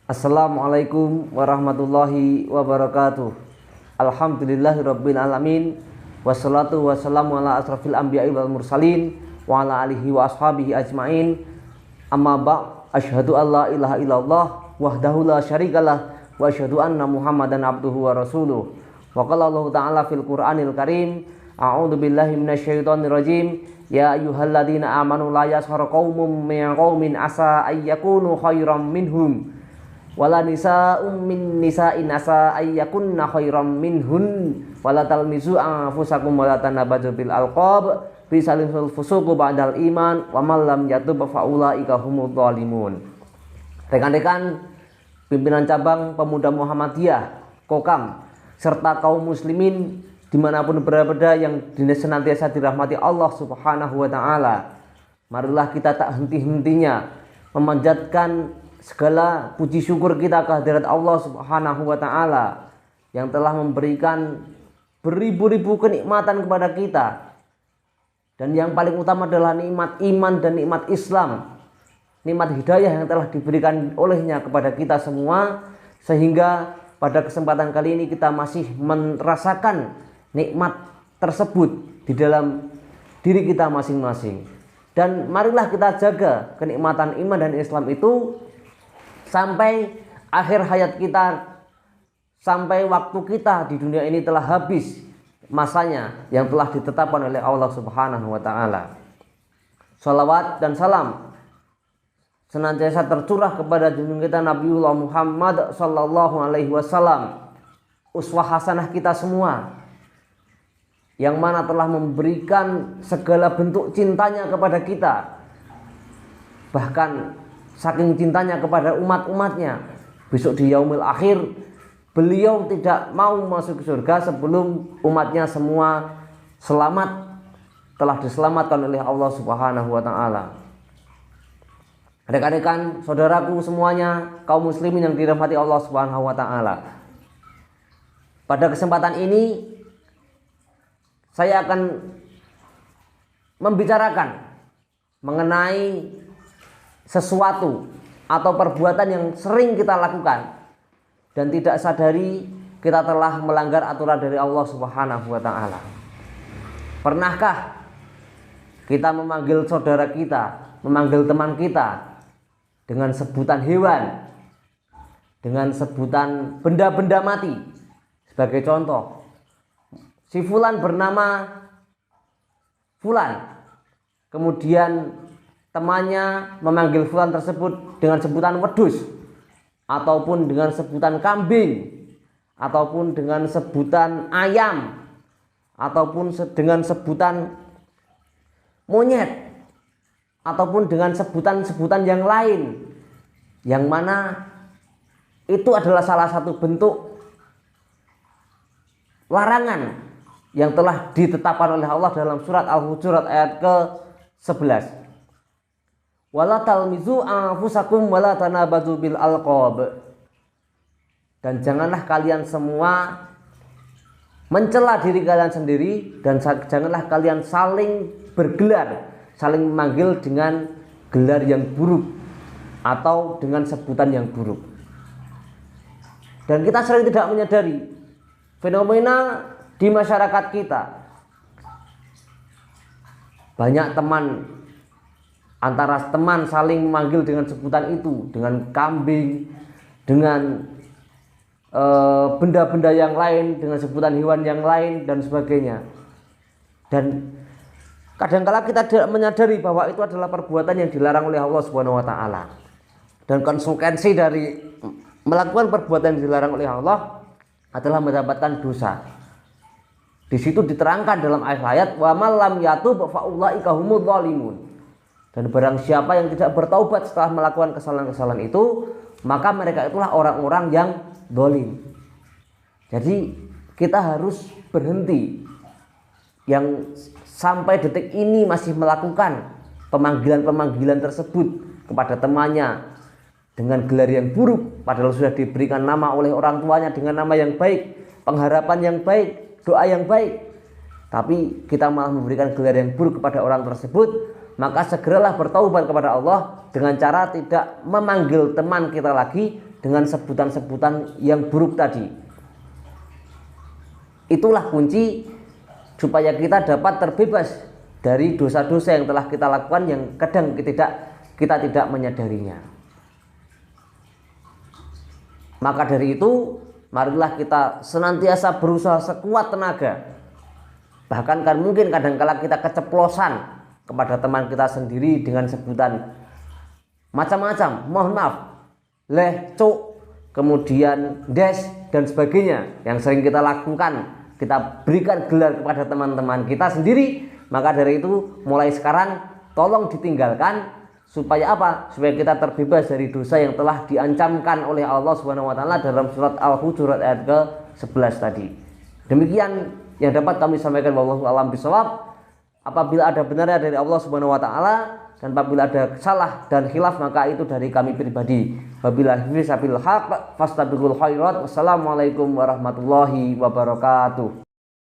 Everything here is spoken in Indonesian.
Assalamualaikum warahmatullahi wabarakatuh. Alhamdulillahirabbil alamin. Wassalatu wassalamu ala asrafil anbiya'i wal mursalin wa ala alihi wa ashabihi ajmain. Amma ba'd, asyhadu an la ilaha illallah wahdahu la syarikalah wa asyhadu anna Muhammadan abduhu wa rasuluh. Wa qala Allah ta'ala fil Qur'anil Karim, a'udzu billahi minasyaitonir rajim. Ya ayyuhalladzina amanu la yaskhar qaumun min qaumin asa ayyakunu khairam minhum wala nisa'um min nisa'in asa ayyakunna khairam minhun wala talmizu anfusakum wala tanabaju bil alqab bisalimul fusuqu ba'dal iman wa man lam yatub fa ulaika humudz zalimun. Rekan-rekan pimpinan cabang Pemuda Muhammadiyah Kokam serta kaum muslimin dimanapun berada yang senantiasa dirahmati Allah Subhanahu wa ta'ala, marilah kita tak henti-hentinya memanjatkan segala puji syukur kita kehadirat Allah Subhanahu wa ta'ala yang telah memberikan beribu-ribu kenikmatan kepada kita, dan yang paling utama adalah nikmat iman dan nikmat Islam, nikmat hidayah yang telah diberikan olehnya kepada kita semua, sehingga pada kesempatan kali ini kita masih merasakan nikmat tersebut di dalam diri kita masing-masing. Dan marilah kita jaga kenikmatan iman dan Islam itu sampai akhir hayat kita, sampai waktu kita di dunia ini telah habis masanya yang telah ditetapkan oleh Allah Subhanahu wa ta'ala. Shalawat dan salam senantiasa tercurah kepada junjungan kita Nabiullah Muhammad sallallahu alaihi wasallam, uswah hasanah kita semua, yang mana telah memberikan segala bentuk cintanya kepada kita, bahkan saking cintanya kepada umat-umatnya, besok di yaumil akhir beliau tidak mau masuk surga sebelum umatnya semua selamat, telah diselamatkan oleh Allah Subhanahu wa ta'ala. Rekan-rekan, saudaraku semuanya, kaum muslimin yang dirahmati Allah Subhanahu wa ta'ala, pada kesempatan ini saya akan membicarakan mengenai sesuatu atau perbuatan yang sering kita lakukan dan tidak sadari kita telah melanggar aturan dari Allah Subhanahu wa ta'ala. Pernahkah kita memanggil saudara kita, memanggil teman kita dengan sebutan hewan, dengan sebutan benda-benda mati? Sebagai contoh, si fulan bernama fulan, kemudian temannya memanggil fulan tersebut dengan sebutan wedus, ataupun dengan sebutan kambing, ataupun dengan sebutan ayam, ataupun dengan sebutan monyet, ataupun dengan sebutan-sebutan yang lain, yang mana itu adalah salah satu bentuk larangan yang telah ditetapkan oleh Allah dalam surat Al-Hujurat ayat ke-11. Wala talmizu anfusakum wala tanabadu bil alqab. Dan janganlah kalian semua mencela diri kalian sendiri, dan janganlah kalian saling bergelar, saling memanggil dengan gelar yang buruk atau dengan sebutan yang buruk. Dan kita sering tidak menyadari fenomena di masyarakat kita. Banyak teman, antara teman saling memanggil dengan sebutan itu, dengan kambing, dengan benda-benda yang lain, dengan sebutan hewan yang lain dan sebagainya. Dan kadangkala kita tidak menyadari bahwa itu adalah perbuatan yang dilarang oleh Allah Subhanahu wa ta'ala. Dan konsekuensi dari melakukan perbuatan yang dilarang oleh Allah adalah mendapatkan dosa. Di situ diterangkan dalam ayat wa man lam yatub fa ulaika humudz zalimun. Dan barang siapa yang tidak bertaubat setelah melakukan kesalahan-kesalahan itu, maka mereka itulah orang-orang yang zalim. Jadi kita harus berhenti, yang sampai detik ini masih melakukan pemanggilan-pemanggilan tersebut kepada temannya dengan gelar yang buruk, padahal sudah diberikan nama oleh orang tuanya dengan nama yang baik, pengharapan yang baik, doa yang baik, tapi kita malah memberikan gelar yang buruk kepada orang tersebut. Maka segeralah bertaubat kepada Allah dengan cara tidak memanggil teman kita lagi dengan sebutan-sebutan yang buruk tadi. Itulah kunci supaya kita dapat terbebas dari dosa-dosa yang telah kita lakukan yang kadang kita tidak menyadarinya. Maka dari itu, marilah kita senantiasa berusaha sekuat tenaga. Bahkan kan mungkin kadang-kala kita keceplosan kepada teman kita sendiri dengan sebutan macam-macam, mohon maaf, leh, cuk, kemudian des dan sebagainya yang sering kita lakukan. Kita berikan gelar kepada teman-teman kita sendiri. Maka dari itu mulai sekarang tolong ditinggalkan, supaya apa? Supaya kita terbebas dari dosa yang telah diancamkan oleh Allah Subhanahu wa taala dalam surat Al-Hujurat ayat ke-11 tadi. Demikian yang dapat kami sampaikan, wallahu a'lam bishawab. Apabila ada benarnya dari Allah Subhanahu wa taala dan apabila ada salah dan khilaf maka itu dari kami pribadi. Wabillahi taufiq wal hidayah. Fastabiqul khairat. Wassalamualaikum warahmatullahi wabarakatuh.